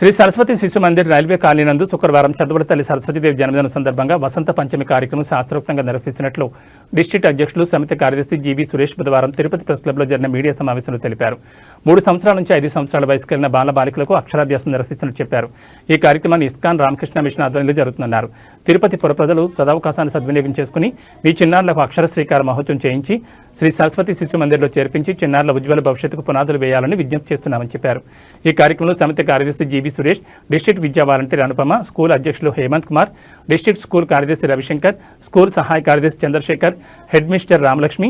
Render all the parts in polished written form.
శ్రీ సరస్వతి శిశు Mandir railway colony నందు శుక్రవారం చదువుల తల్లి సరస్వతీదేవి జన్మదినం సందర్భంగా వసంత పంచమి కార్యక్రమం శాస్త్రోక్తంగా నిర్వహిస్తున్నట్లు డిస్ట్రిక్ట్ అధ్యక్షులు సమితి కార్యదర్శి జీవీ సురేష్ బుధవారం తిరుపతి ప్రెస్ క్లబ్లో జరిగిన మీడియా సమావేశంలో తెలిపారు. 3 సంవత్సరాల నుంచి 5 సంవత్సరాల వయసు కలిగిన బాలబాలికలకు అక్షరాభ్యాసం నిర్వహిస్తున్నట్టు చెప్పారు. ఈ కార్యక్రమాన్ని ఇస్కాన్ రామకృష్ణ మిషన్ ఆధ్వర్యంలో జరుగుతుందన్నారు. తిరుపతి పుర ప్రజలు సదవకాశాన్ని సద్వినియోగం చేసుకుని మీ చిన్నారులకు అక్షర స్వీకార మహోత్సవం చేయించి శ్రీ సరస్వతి శిశు మందిర్లో చేర్పించి చిన్నారుల ఉజ్వల భవిష్యత్తుకు పునాదులు వేయాలని విజ్ఞప్తి చేస్తున్నామని చెప్పారు. ఈ కార్యక్రమంలో సమితి కార్యదర్శి జీవీ సురేష్, డిస్ట్రిక్ట్ విద్యా వాలంటీర్ అనుపమ, స్కూల్ అధ్యక్షులు హేమంత్ కుమార్, డిస్ట్రిక్ట్ స్కూల్ కార్యదర్శి రవిశంకర్, స్కూల్ సహాయ కార్యదర్శి Chandrasekhar, headmistress Ramalakshmi,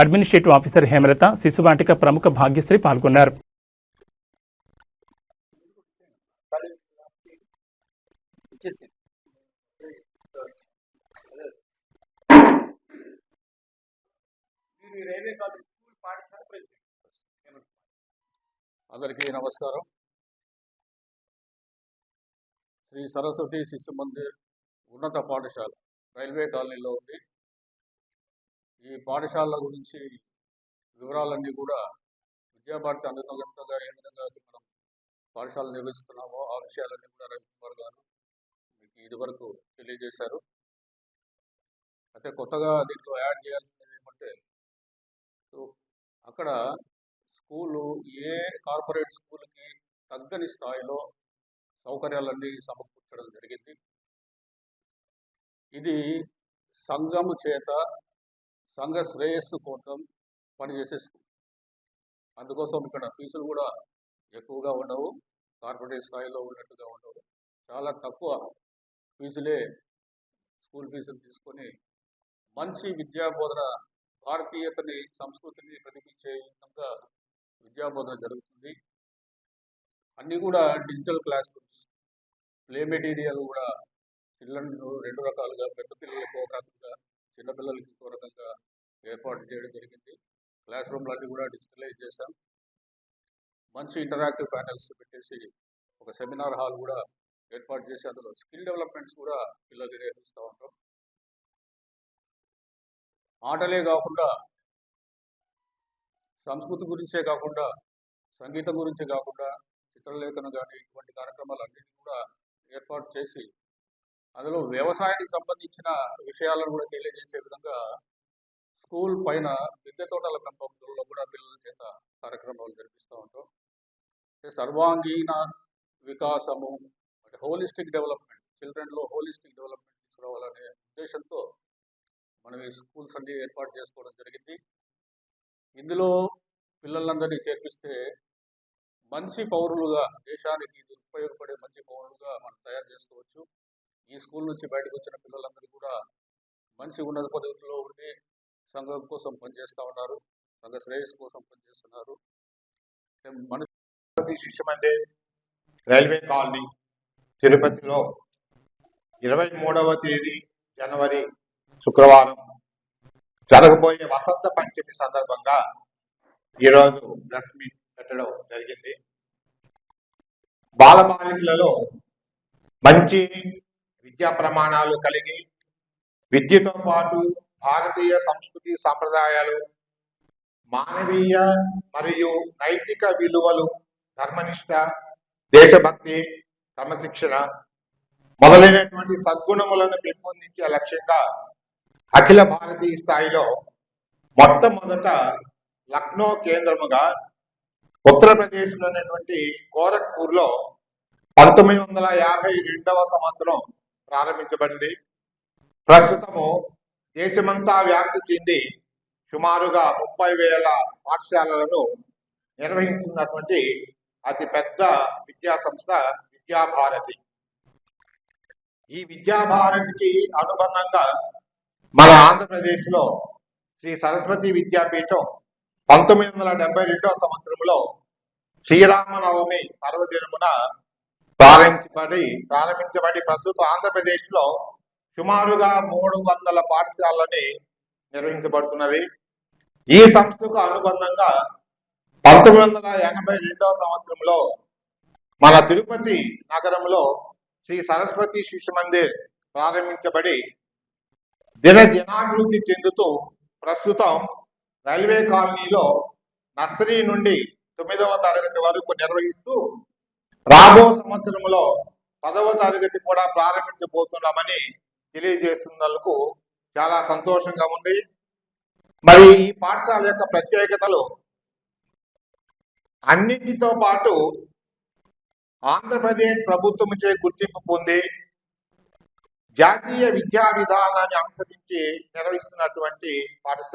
administrative officer Hemalatha, Shishuvatika ప్రముఖ భాగ్యశ్రీ పాల్గొన్నారు. అందరికీ నమస్కారం. శ్రీ సరస్వతి శిశు మందిర్ ఉన్నత పాఠశాల రైల్వే కాలనీలో ఉంది. ఈ పాఠశాల గురించి వివరాలన్నీ కూడా విద్యాభారతి అనుగుణంగా ఏ విధంగా మనం పాఠశాల నిర్వహిస్తున్నామో ఆ విషయాలన్నీ కూడా రవికుమార్ గారు మీకు ఇదివరకు తెలియజేశారు. అయితే కొత్తగా దీంట్లో యాడ్ చేయాల్సింది ఏమంటే, అక్కడ స్కూలు ఏ కార్పొరేట్ స్కూల్కి తగ్గని స్థాయిలో సౌకర్యాలన్నీ సమకూర్చడం జరిగింది. ఇది సంఘము చేత సంఘ శ్రేయస్సు కోసం పనిచేసే స్కూల్. అందుకోసం ఇక్కడ ఫీజులు కూడా ఎక్కువగా ఉండవు, కార్పొరేట్ స్థాయిలో ఉన్నట్టుగా ఉండవు. చాలా తక్కువ ఫీజులే స్కూల్ ఫీజులు తీసుకొని మంచి విద్యాబోధన, భారతీయతని సంస్కృతిని ప్రతిబింబించే విధంగా విద్యాబోధన జరుగుతుంది. అన్నీ కూడా digital class rooms, play material కూడా చిల్డ్రన్ 2 రకాలుగా, పెద్ద పిల్లలకు ఒక రకంగా, చిన్నపిల్లలకి ఇంకో రకంగా ఏర్పాటు చేయడం జరిగింది. క్లాస్ రూమ్లన్నీ కూడా డిజిటలైజ్ చేశాం. మంచి ఇంటరాక్టివ్ ప్యానెల్స్ పెట్టేసి ఒక సెమినార్ హాల్ కూడా ఏర్పాటు చేసి అందులో స్కిల్ డెవలప్మెంట్స్ కూడా పిల్లలకి నేర్పిస్తూ ఉంటాం. ఆటలే కాకుండా, సంస్కృతి గురించే కాకుండా, సంగీతం గురించే కాకుండా, చిత్రలేఖనం కానీ ఇటువంటి కార్యక్రమాలన్నింటినీ కూడా ఏర్పాటు చేసి అందులో వ్యవసాయానికి సంబంధించిన విషయాలను కూడా తెలియజేసే విధంగా స్కూల్ పైన మిద్దె తోటల పెంపకంలో కూడా పిల్లల చేత కార్యక్రమాలు జరిపిస్తూ ఉంటాం. సర్వాంగీణ వికాసము అంటే హోలిస్టిక్ డెవలప్మెంట్, చిల్డ్రన్లో హోలిస్టిక్ డెవలప్మెంట్ తీసుకురావాలనే ఉద్దేశంతో మనం ఈ స్కూల్స్ అన్ని ఏర్పాటు చేసుకోవడం జరిగింది. ఇందులో పిల్లలందరినీ చేర్పిస్తే మంచి పౌరులుగా, దేశానికి ఉపయోగపడే మంచి పౌరులుగా మనం తయారు చేసుకోవచ్చు. ఈ స్కూల్ నుంచి బయటకు వచ్చిన పిల్లలందరూ కూడా మంచి ఉన్నత పదవిలో ఉండి సంఘం కోసం పనిచేస్తూ ఉన్నారు, సంఘ శ్రేయస్సు కోసం పనిచేస్తున్నారు. మన శిశు మందిర్ రైల్వే కాలనీ తిరుపతిలో 23వ తేదీ జనవరి శుక్రవారం జరగబోయే వసంత పంచమి సందర్భంగా ఈరోజు ప్రెస్ మీట్ పెట్టడం జరిగింది. బాలబాలికలలో మంచి విద్యా ప్రమాణాలు కలిగి, విద్యతో పాటు భారతీయ సంస్కృతి సాంప్రదాయాలు, మానవీయ మరియు నైతిక విలువలు, ధర్మనిష్ట, దేశభక్తి, క్రమశిక్షణ మొదలైనటువంటి సద్గుణములను పెంపొందించే లక్ష్యంగా అఖిల భారతీయ స్థాయిలో మొట్టమొదట లక్నో కేంద్రముగా ఉత్తరప్రదేశ్లో ఉన్నటువంటి గోరఖ్పూర్లో 1952వ సంవత్సరం ప్రారంభించబడింది. ప్రస్తుతము దేశమంతా వ్యాప్తి చెంది సుమారుగా 30,000 పాఠశాలలను నిర్వహిస్తున్నటువంటి అతి పెద్ద విద్యా సంస్థ విద్యాభారతి. ఈ విద్యాభారతికి అనుబంధంగా మన ఆంధ్రప్రదేశ్లో శ్రీ సరస్వతి విద్యాపీఠం 1972వ సంవత్సరంలో శ్రీరామనవమి పర్వదినమున ప్రారంభించబడి ప్రస్తుతం ఆంధ్రప్రదేశ్లో సుమారుగా 300 పాఠశాలని నిర్వహించబడుతున్నది. ఈ సంస్థకు అనుబంధంగా 1982వ సంవత్సరంలో మన తిరుపతి నగరంలో శ్రీ సరస్వతి శిశు మందిర్ ప్రారంభించబడి దినాభివృద్ధి చెందుతూ ప్రస్తుతం రైల్వే కాలనీలో నర్సరీ నుండి 9వ తరగతి వరకు నిర్వహిస్తూ రాబో సంవత్సరంలో 10వ తరగతి కూడా ప్రారంభించబోతున్నామని తెలియజేస్తున్నందుకు చాలా సంతోషంగా ఉంది. మరి ఈ పాఠశాల యొక్క ప్రత్యేకతలు అన్నింటితో పాటు ఆంధ్రప్రదేశ్ ప్రభుత్వంచే గుర్తింపు పొంది జాతీయ విద్యా విధానాన్ని అనుసరించి నిర్వహిస్తున్నటువంటి పాఠశాల.